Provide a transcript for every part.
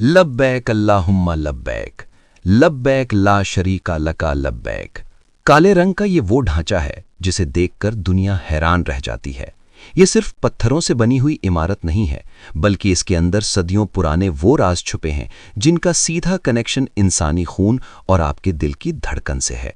लब्बैक अल्लाहुम्मा लब्बैक, लब्बैक ला शरीका लका लब्बैक। काले रंग का ये वो ढांचा है जिसे देखकर दुनिया हैरान रह जाती है। ये सिर्फ पत्थरों से बनी हुई इमारत नहीं है, बल्कि इसके अंदर सदियों पुराने वो राज छुपे हैं जिनका सीधा कनेक्शन इंसानी खून और आपके दिल की धड़कन से है।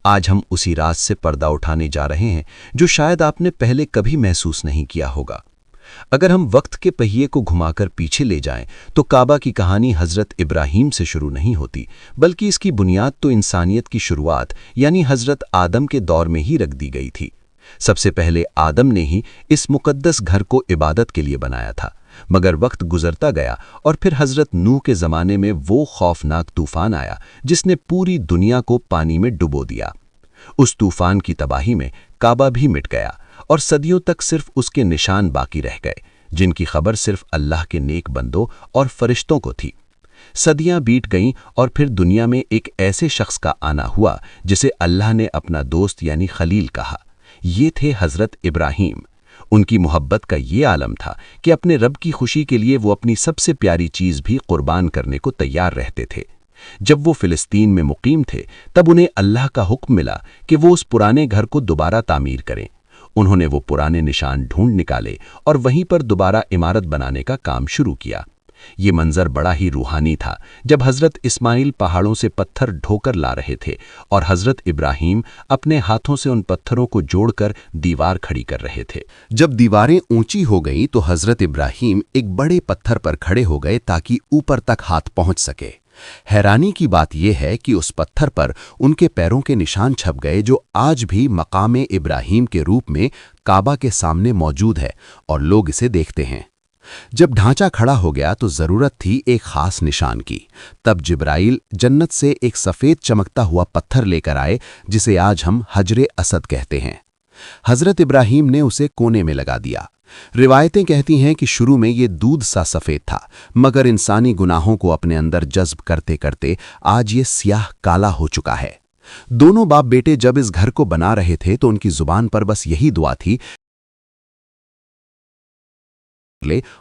आज हम उसी राज से पर्दा उठाने जा रहे हैं जो शायद आपने पहले कभी महसूस नहीं किया होगा। अगर हम वक्त के पहिए को घुमाकर पीछे ले जाएं, तो काबा की कहानी हजरत इब्राहीम से शुरू नहीं होती, बल्कि इसकी बुनियाद तो इंसानियत की शुरुआत यानी हजरत आदम के दौर में ही रख दी गई थी। सबसे पहले आदम ने ही इस मुकद्दस घर को इबादत के लिए बनाया था, मगर वक्त गुजरता गया और फिर हजरत नूह के ज़माने में वो खौफनाक तूफान आया जिसने पूरी दुनिया को पानी में डुबो दिया। उस तूफान की तबाही में काबा भी मिट गया और सदियों तक सिर्फ उसके निशान बाकी रह गए, जिनकी खबर सिर्फ अल्लाह के नेक बंदों और फरिश्तों को थी। सदियां बीत गईं और फिर दुनिया में एक ऐसे शख्स का आना हुआ जिसे अल्लाह ने अपना दोस्त यानी खलील कहा। ये थे हजरत इब्राहीम। उनकी मोहब्बत का ये आलम था कि अपने रब की खुशी के लिए वो अपनी सबसे प्यारी चीज़ भी कुर्बान करने को तैयार रहते थे। जब वो फिलिस्तीन में मुकीम थे, तब उन्हें अल्लाह का हुक्म मिला कि वो उस पुराने घर को दोबारा तामीर करें। उन्होंने वो पुराने निशान ढूंढ निकाले और वहीं पर दोबारा इमारत बनाने का काम शुरू किया। ये मंजर बड़ा ही रूहानी था, जब हजरत इस्माइल पहाड़ों से पत्थर ढोकर ला रहे थे और हजरत इब्राहीम अपने हाथों से उन पत्थरों को जोड़कर दीवार खड़ी कर रहे थे। जब दीवारें ऊंची हो गईं तो हजरत इब्राहीम एक बड़े पत्थर पर खड़े हो गए ताकि ऊपर तक हाथ पहुंच सके। हैरानी की बात यह है कि उस पत्थर पर उनके पैरों के निशान छप गए जो आज भी मकाम इब्राहीम के रूप में काबा के सामने मौजूद है और लोग इसे देखते हैं। जब ढांचा खड़ा हो गया तो जरूरत थी एक खास निशान की। तब जिब्राइल जन्नत से एक सफेद चमकता हुआ पत्थर लेकर आए जिसे आज हम हजरे असद कहते हैं। हजरत इब्राहीम ने उसे कोने में लगा दिया। रिवायतें कहती हैं कि शुरू में ये दूध सा सफेद था, मगर इंसानी गुनाहों को अपने अंदर जज्ब करते करते आज ये सियाह काला हो चुका है। दोनों बाप बेटे जब इस घर को बना रहे थे तो उनकी जुबान पर बस यही दुआ थी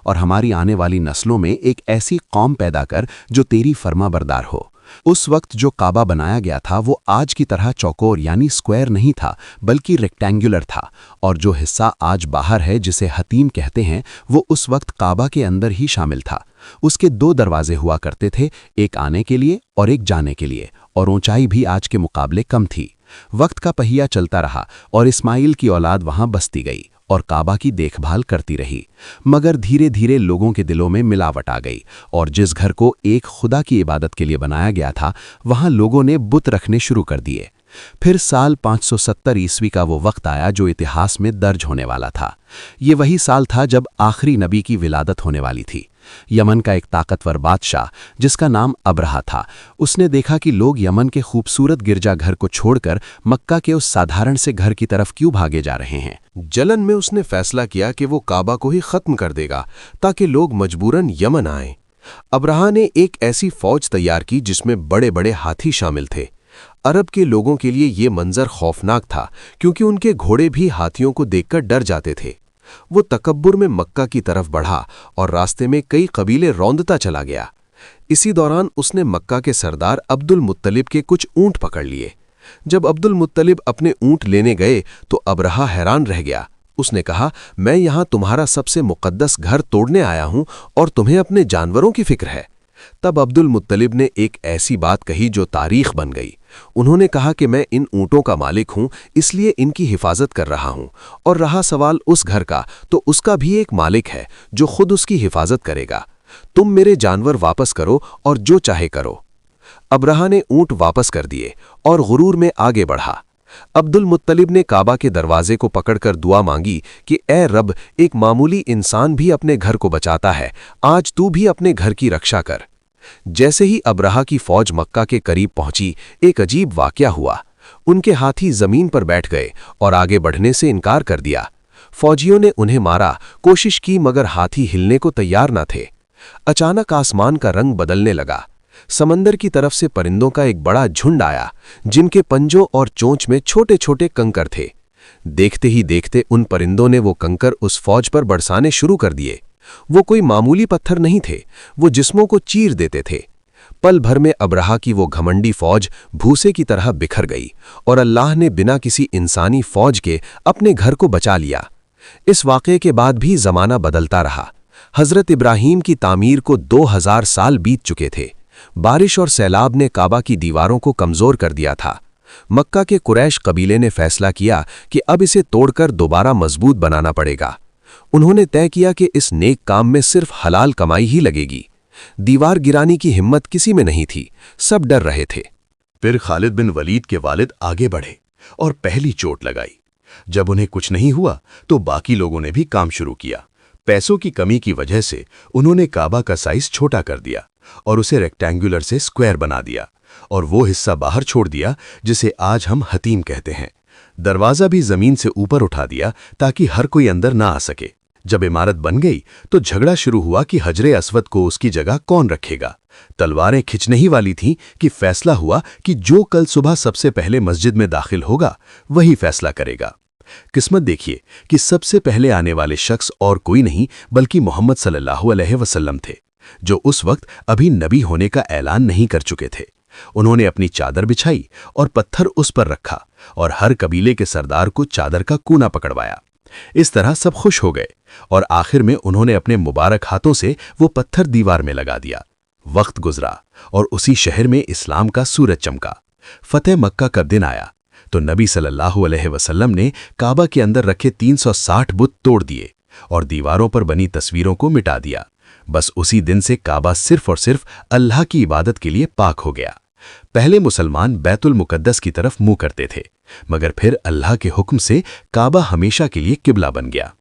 और हमारी आने वाली नस्लों में एक ऐसी कौम पैदा कर जो तेरी फर्माबरदार हो। उस वक्त जो काबा बनाया गया था वो आज की तरह चौकोर यानी स्क्वायर नहीं था, बल्कि रेक्टेंगुलर था, और जो हिस्सा आज बाहर है जिसे हतीम कहते हैं वो उस वक्त काबा के अंदर ही शामिल था। उसके दो दरवाजे हुआ करते थे, एक आने के लिए और एक जाने के लिए, और ऊंचाई भी आज के मुकाबले कम थी। वक्त का पहिया चलता रहा और इस्माइल की औलाद वहां बसती गई और काबा की देखभाल करती रही, मगर धीरे धीरे लोगों के दिलों में मिलावट आ गई और जिस घर को एक खुदा की इबादत के लिए बनाया गया था वहां लोगों ने बुत रखने शुरू कर दिए। फिर साल 570 ईस्वी का वो वक्त आया जो इतिहास में दर्ज होने वाला था। ये वही साल था जब आखिरी नबी की विलादत होने वाली थी। यमन का एक ताकतवर बादशाह जिसका नाम अब्रहा था, उसने देखा कि लोग यमन के खूबसूरत गिरजाघर को छोड़कर मक्का के उस साधारण से घर की तरफ क्यों भागे जा रहे हैं। जलन में उसने फैसला किया कि वो काबा को ही खत्म कर देगा ताकि लोग मजबूरन यमन आएं। अब्रहा ने एक ऐसी फौज तैयार की जिसमें बड़े बड़े हाथी शामिल थे। अरब के लोगों के लिए ये मंजर खौफनाक था क्योंकि उनके घोड़े भी हाथियों को देखकर डर जाते थे। वो तकब्बुर में मक्का की तरफ बढ़ा और रास्ते में कई कबीले रौंदता चला गया। इसी दौरान उसने मक्का के सरदार अब्दुल मुत्तलिब के कुछ ऊंट पकड़ लिए। जब अब्दुल मुत्तलिब अपने ऊंट लेने गए तो अब्रहा हैरान रह गया। उसने कहा, मैं यहां तुम्हारा सबसे मुकद्दस घर तोड़ने आया हूं और तुम्हें अपने जानवरों की फिक्र है। तब अब्दुल मुत्तलिब ने एक ऐसी बात कही जो तारीख बन गई। उन्होंने कहा कि मैं इन ऊँटों का मालिक हूं, इसलिए इनकी हिफाजत कर रहा हूं, और रहा सवाल उस घर का तो उसका भी एक मालिक है जो खुद उसकी हिफाजत करेगा। तुम मेरे जानवर वापस करो और जो चाहे करो। अब्रहा ने ऊँट वापस कर दिए और गुरूर में आगे बढ़ा। अब्दुल मुत्तलिब ने काबा के दरवाजे को पकड़कर दुआ मांगी कि ए रब, एक मामूली इंसान भी अपने घर को बचाता है, आज तू भी अपने घर की रक्षा कर। जैसे ही अब्रहा की फौज मक्का के करीब पहुंची, एक अजीब वाकया हुआ। उनके हाथी जमीन पर बैठ गए और आगे बढ़ने से इनकार कर दिया। फौजियों ने उन्हें मारा, कोशिश की, मगर हाथी हिलने को तैयार न थे। अचानक आसमान का रंग बदलने लगा। समंदर की तरफ से परिंदों का एक बड़ा झुंड आया जिनके पंजों और चोंच में छोटे छोटे कंकर थे। देखते ही देखते उन परिंदों ने वो कंकर उस फौज पर बरसाने शुरू कर दिए। वो कोई मामूली पत्थर नहीं थे, वो जिस्मों को चीर देते थे। पल भर में अब्राहा की वो घमंडी फौज भूसे की तरह बिखर गई और अल्लाह ने बिना किसी इंसानी फौज के अपने घर को बचा लिया। इस वाक़े के बाद भी ज़माना बदलता रहा। हज़रत इब्राहीम की तामीर को 2000 साल बीत चुके थे। बारिश और सैलाब ने काबा की दीवारों को कमज़ोर कर दिया था। मक्का के कुरैश कबीले ने फैसला किया कि अब इसे तोड़कर दोबारा मजबूत बनाना पड़ेगा। उन्होंने तय किया कि इस नेक काम में सिर्फ हलाल कमाई ही लगेगी। दीवार गिराने की हिम्मत किसी में नहीं थी, सब डर रहे थे। फिर खालिद बिन वलीद के वालिद आगे बढ़े और पहली चोट लगाई। जब उन्हें कुछ नहीं हुआ तो बाकी लोगों ने भी काम शुरू किया। पैसों की कमी की वजह से उन्होंने काबा का साइज छोटा कर दिया और उसे रेक्टेंगुलर से स्क्वायर बना दिया और वो हिस्सा बाहर छोड़ दिया जिसे आज हम हतीम कहते हैं। दरवाज़ा भी ज़मीन से ऊपर उठा दिया ताकि हर कोई अंदर ना आ सके। जब इमारत बन गई तो झगड़ा शुरू हुआ कि हजरे अस्वद को उसकी जगह कौन रखेगा। तलवारें खिंचने ही वाली थीं कि फैसला हुआ कि जो कल सुबह सबसे पहले मस्जिद में दाखिल होगा वही फैसला करेगा। किस्मत देखिए कि सबसे पहले आने वाले शख्स और कोई नहीं बल्कि मोहम्मद सल्लल्लाहु अलैहि वसल्लम थे, जो उस वक्त अभी नबी होने का ऐलान नहीं कर चुके थे। उन्होंने अपनी चादर बिछाई और पत्थर उस पर रखा और हर कबीले के सरदार को चादर का कूना पकड़वाया। इस तरह सब खुश हो गए और आखिर में उन्होंने अपने मुबारक हाथों से वो पत्थर दीवार में लगा दिया। वक्त गुजरा और उसी शहर में इस्लाम का सूरज चमका। फतेह मक्का का दिन आया तो नबी सल्लल्लाहु अलैहि वसल्लम ने काबा के अंदर रखे 360 बुत तोड़ दिए और दीवारों पर बनी तस्वीरों को मिटा दिया। बस उसी दिन से काबा सिर्फ और सिर्फ अल्लाह की इबादत के लिए पाक हो गया। पहले मुसलमान बैतुल मुकद्दस की तरफ मुंह करते थे, मगर फिर अल्लाह के हुक्म से काबा हमेशा के लिए किबला बन गया।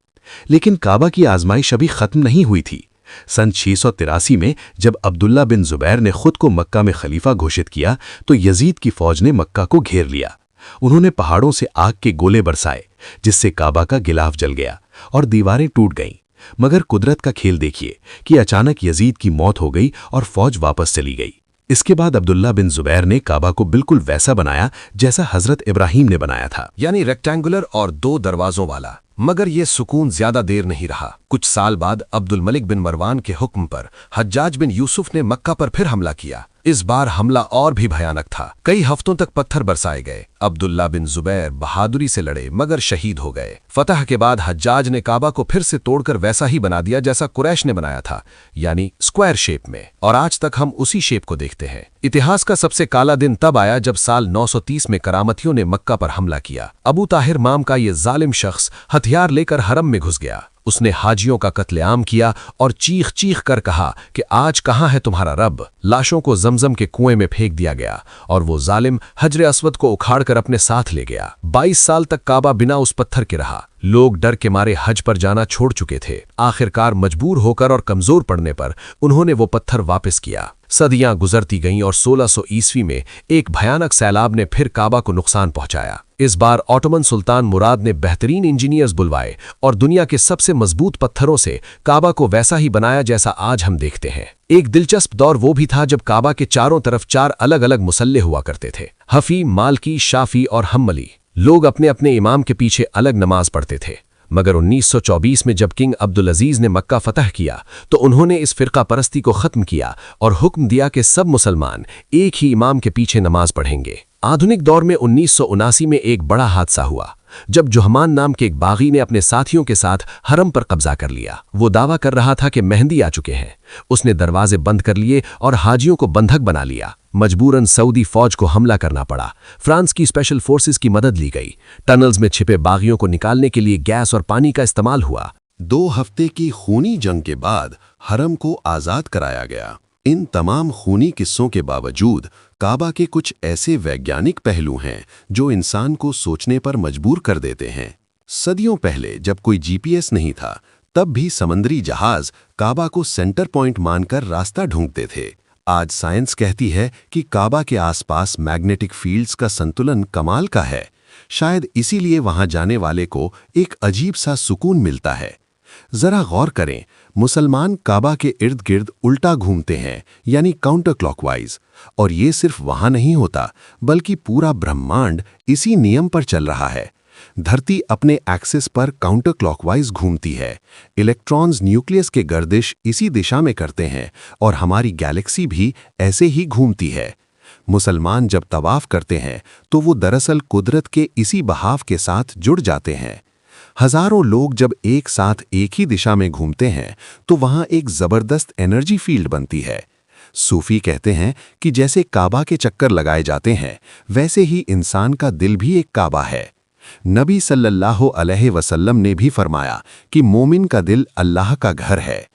लेकिन काबा की आजमाइश अभी खत्म नहीं हुई थी। सन 683 में जब अब्दुल्ला बिन जुबैर ने खुद को मक्का में खलीफा घोषित किया तो यजीद की फौज ने मक्का को घेर लिया। उन्होंने पहाड़ों से आग के गोले बरसाए जिससे काबा का गिलाफ जल गया और दीवारें टूट गईं। मगर कुदरत का खेल देखिए कि अचानक यजीद की मौत हो गई और फौज वापस चली गई। इसके बाद अब्दुल्ला बिन जुबैर ने काबा को बिल्कुल वैसा बनाया जैसा हजरत इब्राहीम ने बनाया था, यानी रेक्टेंगुलर और 2 दरवाजों वाला। मगर यह सुकून ज्यादा देर नहीं रहा। कुछ साल बाद अब्दुल मलिक बिन मरवान के हुक्म पर हज्जाज बिन यूसुफ ने मक्का पर फिर हमला किया। इस बार हमला और भी भयानक था। कई हफ्तों तक पत्थर बरसाए गए। अब्दुल्ला बिन जुबैर बहादुरी से लड़े मगर शहीद हो गए। फतह के बाद हज्जाज ने काबा को फिर से तोड़कर वैसा ही बना दिया जैसा कुरैश ने बनाया था, यानी स्क्वायर शेप में, और आज तक हम उसी शेप को देखते हैं। इतिहास का सबसे काला दिन तब आया जब साल 930 में करामतियों ने मक्का पर हमला किया। अबू ताहिर नाम का ये जालिम शख्स हथियार लेकर हरम में घुस गया। उसने हाजियों का कत्लेआम किया और चीख चीख कर कहा कि आज कहाँ है तुम्हारा रब। लाशों को जमजम के कुएं में फेंक दिया गया और वो जालिम हजरे अस्वद को उखाड़कर अपने साथ ले गया। 22 साल तक काबा बिना उस पत्थर के रहा। लोग डर के मारे हज पर जाना छोड़ चुके थे। आखिरकार मजबूर होकर और कमजोर पड़ने पर उन्होंने वो पत्थर वापस किया। सदियां गुजरती गईं और 1600 ईस्वी में एक भयानक सैलाब ने फिर काबा को नुकसान पहुंचाया। इस बार ऑटोमन सुल्तान मुराद ने बेहतरीन इंजीनियर्स बुलवाए और दुनिया के सबसे मजबूत पत्थरों से काबा को वैसा ही बनाया जैसा आज हम देखते हैं। एक दिलचस्प दौर वो भी था जब काबा के चारों तरफ 4 अलग अलग मुसल्ले हुआ करते थे, हफी, मालकी, शाफी और हम्मली। लोग अपने अपने इमाम के पीछे अलग नमाज पढ़ते थे। मगर 1924 में जब किंग अब्दुल अजीज ने मक्का फतह किया तो उन्होंने इस फिरका परस्ती को खत्म किया और हुक्म दिया कि सब मुसलमान एक ही इमाम के पीछे नमाज पढ़ेंगे। आधुनिक दौर में 1979 में एक बड़ा हादसा हुआ जब जुहमान नाम के एक बागी ने अपने साथियों के साथ हरम पर कब्जा कर लिया। वो दावा कर रहा था कि मेहंदी आ चुके हैं। उसने दरवाजे बंद कर लिए और हाजियों को बंधक बना लिया। मजबूरन सऊदी फौज को हमला करना पड़ा। फ्रांस की स्पेशल फोर्सेस की मदद ली गई। टनल्स में छिपे बागियों को निकालने के लिए गैस और पानी का इस्तेमाल हुआ। 2 हफ्ते की खूनी जंग के बाद हरम को आज़ाद कराया गया। इन तमाम खूनी किस्सों के बावजूद काबा के कुछ ऐसे वैज्ञानिक पहलू हैं जो इंसान को सोचने पर मजबूर कर देते हैं। सदियों पहले जब कोई जीपीएस नहीं था, तब भी समंदरी जहाज काबा को सेंटर पॉइंट मानकर रास्ता ढूंढते थे। आज साइंस कहती है कि काबा के आसपास मैग्नेटिक फील्ड्स का संतुलन कमाल का है। शायद इसीलिए वहां जाने वाले को एक अजीब सा सुकून मिलता है। जरा गौर करें, मुसलमान काबा के इर्द गिर्द उल्टा घूमते हैं, यानी काउंटर क्लॉकवाइज, और ये सिर्फ वहां नहीं होता बल्कि पूरा ब्रह्मांड इसी नियम पर चल रहा है। धरती अपने एक्सिस पर काउंटर क्लॉकवाइज घूमती है। इलेक्ट्रॉन्स न्यूक्लियस के गर्दिश इसी दिशा में करते हैं और हमारी गैलेक्सी भी ऐसे ही घूमती है। मुसलमान जब तवाफ करते हैं तो वो दरअसल कुदरत के इसी बहाव के साथ जुड़ जाते हैं। हजारों लोग जब एक साथ एक ही दिशा में घूमते हैं तो वहां एक जबरदस्त एनर्जी फील्ड बनती है। सूफी कहते हैं कि जैसे काबा के चक्कर लगाए जाते हैं, वैसे ही इंसान का दिल भी एक काबा है। नबी सल्लल्लाहु अलैहि वसल्लम ने भी फरमाया कि मोमिन का दिल अल्लाह का घर है।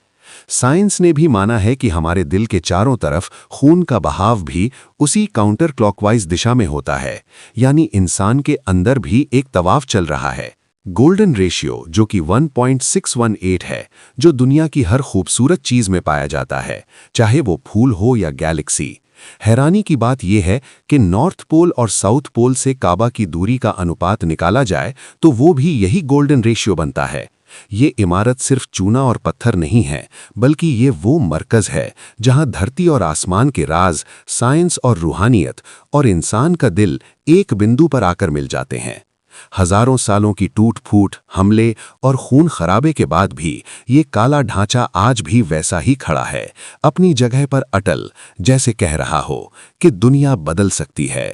साइंस ने भी माना है कि हमारे दिल के चारों तरफ खून का बहाव भी उसी काउंटर क्लॉकवाइज दिशा में होता है, यानी इंसान के अंदर भी एक तवाफ चल रहा है। गोल्डन रेशियो, जो कि 1.618 है, जो दुनिया की हर खूबसूरत चीज में पाया जाता है, चाहे वो फूल हो या गैलेक्सी। हैरानी की बात यह है कि नॉर्थ पोल और साउथ पोल से काबा की दूरी का अनुपात निकाला जाए तो वो भी यही गोल्डन रेशियो बनता है। ये इमारत सिर्फ चूना और पत्थर नहीं है, बल्कि ये वो मरकज है जहां धरती और आसमान के राज, साइंस और रूहानियत और इंसान का दिल एक बिंदु पर आकर मिल जाते हैं। हजारों सालों की टूट फूट, हमले और खून खराबे के बाद भी ये काला ढांचा आज भी वैसा ही खड़ा है, अपनी जगह पर अटल, जैसे कह रहा हो कि दुनिया बदल सकती है।